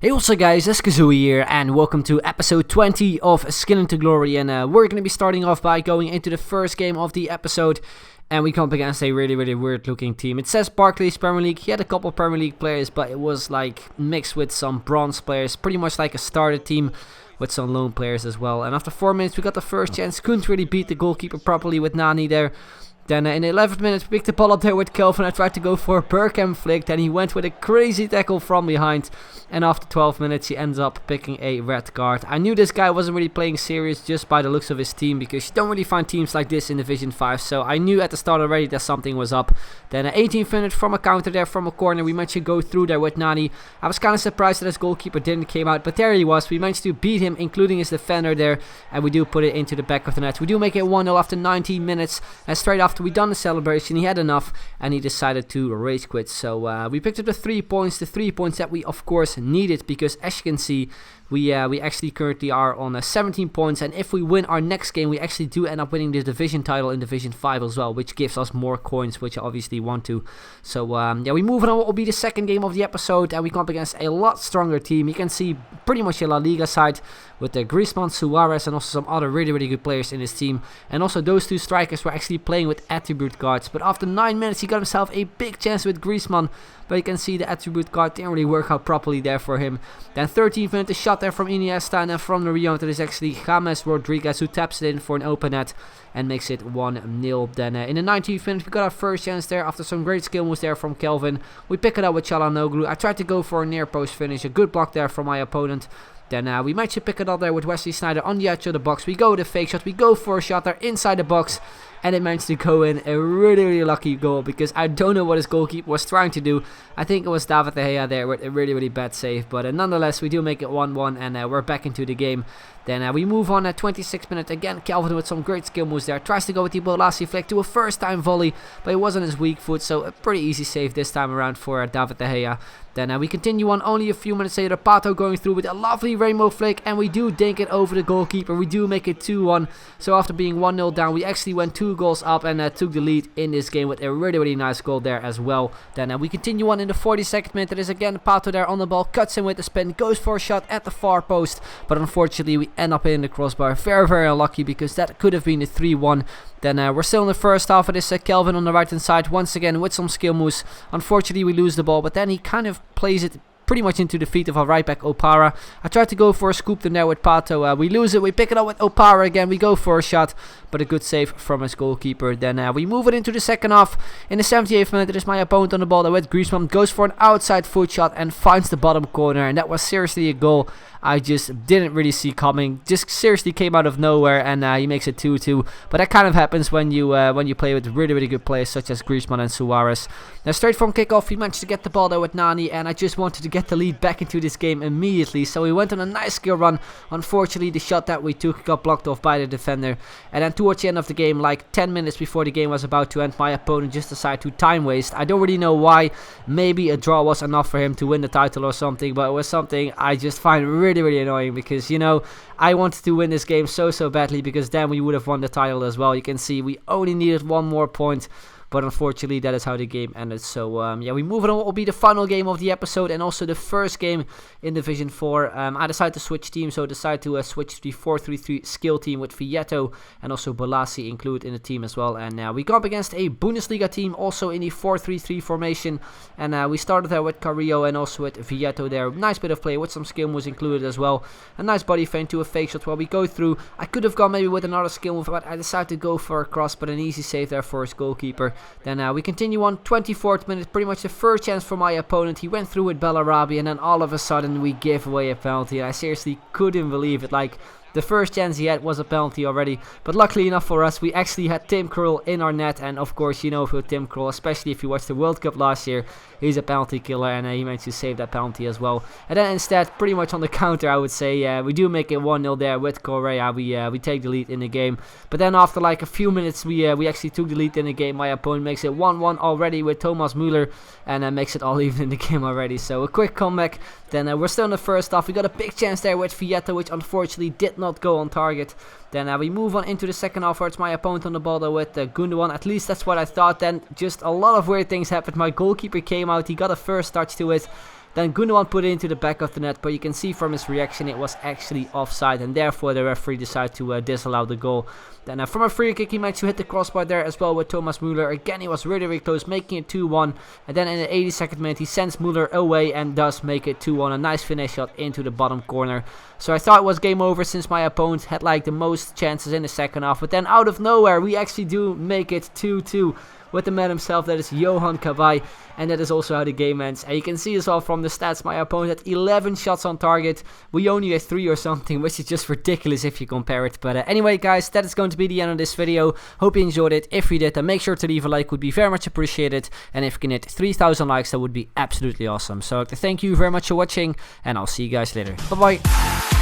Hey, what's up guys, it's Kazooie here and welcome to episode 20 of Skill into Glory, and we're going to be starting off by going into the first game of the episode, and we come up against a really weird looking team. It says Barclays Premier League. He had a couple Premier League players, but it was like mixed with some bronze players, pretty much like a starter team with some loan players as well. And after 4 minutes we got the first chance, couldn't really beat the goalkeeper properly with Nani there. Then in the 11th minute, we picked the ball up there with Kelvin. I tried to go for a Berkham flick, and he went with a crazy tackle from behind. And after 12 minutes, he ends up picking a red card. I knew this guy wasn't really playing serious just by the looks of his team, because you don't really find teams like this in Division 5. So I knew at the start already that something was up. Then 18th minute from a counter there from a corner, we managed to go through there with Nani. I was kind of surprised that his goalkeeper didn't came out, but there he was. We managed to beat him, including his defender there, and we do put it into the back of the net. We do make it 1-0 after 19 minutes, and straight after we done the celebration, he had enough and he decided to rage quit. So we picked up the 3 points, that we of course needed, because as you can see, we actually currently are on 17 points, and if we win our next game, we actually do end up winning the division title in Division 5 as well, which gives us more coins, which I obviously want to. So yeah, we move on. What will be the second game of the episode, and we come up against a lot stronger team. You can see pretty much a La Liga side with the Griezmann, Suarez, and also some other really good players in his team. And also those two strikers were actually playing with attribute cards. But after 9 minutes, he got himself a big chance with Griezmann, but you can see the attribute card didn't really work out properly there for him. Then 13th minute, a shot there from Iniesta, and then from the rebound, it is actually James Rodriguez who taps it in for an open net and makes it 1-0. Then in the 19th minute, we got our first chance there after some great skill moves there from Kelvin. We pick it up with Çalhanoğlu. I tried to go for a near post finish, a good block there from my opponent. Then we managed to pick it up there with Wesley Sneijder on the edge of the box. We go with a fake shot, we go for a shot there inside the box, and it managed to go in. A really lucky goal, because I don't know what his goalkeeper was trying to do. I think it was David De Gea there with a really bad save, but nonetheless we do make it 1-1, and we're back into the game. Then we move on at 26th minute. Again, Kelvin with some great skill moves there. Tries to go with the Bolasie flick to a first time volley, but it wasn't his weak foot, so a pretty easy save this time around for David De Gea. Then we continue on only a few minutes later. Pato going through with a lovely rainbow flick, and we do dink it over the goalkeeper. We do make it 2-1. So after being 1-0 down, we actually went 2 goals up and took the lead in this game with a really nice goal there as well. Then we continue on in the 42nd minute. It is again Pato there on the ball, cuts in with the spin, goes for a shot at the far post, but unfortunately we end up in the crossbar. Very unlucky, because that could have been a 3-1. Then we're still in the first half. It is Kelvin on the right hand side once again with some skill moves. Unfortunately we lose the ball, but then he kind of plays it pretty much into the feet of our right back Opara. I tried to go for a scoop there with Pato. We lose it. We pick it up with Opara again. We go for a shot, but a good save from his goalkeeper. Then we move it into the second half. In the 78th minute, it is my opponent on the ball there with Griezmann. Goes for an outside foot shot and finds the bottom corner, and that was seriously a goal I just didn't really see coming. Just seriously came out of nowhere, and he makes it 2-2. But that kind of happens when you play with really good players such as Griezmann and Suarez. Now straight from kickoff, we managed to get the ball there with Nani, and I just wanted to get the lead back into this game immediately. So we went on a nice skill run. Unfortunately, the shot that we took got blocked off by the defender. And then towards the end of the game, like 10 minutes before the game was about to end, my opponent just decided to time waste. I don't really know why. Maybe a draw was enough for him to win the title or something, but it was something I just find really annoying, because you know I wanted to win this game so badly, because then we would have won the title as well. You can see we only needed 1 more point, but unfortunately that is how the game ended. So yeah, we move on. What will be the final game of the episode, and also the first game in Division 4. I decided to switch teams, so I decided to switch to the 4-3-3 skill team with Vieto and also Bolasie included in the team as well. And we go up against a Bundesliga team also in the 4-3-3 formation, and we started there with Carrillo and also with Vieto there. Nice bit of play with some skill moves included as well. A nice body feint to a fake shot while we go through. I could have gone maybe with another skill move, but I decided to go for a cross, but an easy save there for his goalkeeper. Then we continue on, 24th minute, pretty much the first chance for my opponent. He went through with Bellarabi, and then all of a sudden we give away a penalty. I seriously couldn't believe it. Like, the first chance he had was a penalty already, but luckily enough for us, we actually had Tim Krul in our net, and of course, you know, with Tim Krul, especially if you watched the World Cup last year, he's a penalty killer, and he managed to save that penalty as well. And then instead, pretty much on the counter, I would say, we do make it 1-0 there with Correa. We take the lead in the game, but then after like a few minutes, we actually took the lead in the game. My opponent makes it 1-1 already with Thomas Müller, and makes it all even in the game already. So a quick comeback. Then we're still in the first half. We got a big chance there with Vieto, which unfortunately did not go on target. Then we move on into the second half, where it's my opponent on the ball there with Gundogan. At least that's what I thought. Then just a lot of weird things happened. My goalkeeper came out. He got a first touch to it. Then Gundogan put it into the back of the net, but you can see from his reaction it was actually offside, and therefore the referee decided to disallow the goal. Then from a free kick he managed to hit the crossbar there as well with Thomas Müller. Again, he was really close, making it 2-1. And then in the 82nd minute he sends Müller away and does make it 2-1. A nice finish shot into the bottom corner. So I thought it was game over since my opponent had like the most chances in the second half. But then out of nowhere we actually do make it 2-2. With the man himself, that is Johan Kabay, and that is also how the game ends. And you can see as well from the stats, my opponent had 11 shots on target. We only had 3 or something, which is just ridiculous if you compare it. But anyway guys, that is going to be the end of this video. Hope you enjoyed it. If you did, then make sure to leave a like, would be very much appreciated. And if you can hit 3,000 likes, that would be absolutely awesome. So thank you very much for watching, and I'll see you guys later. Bye bye.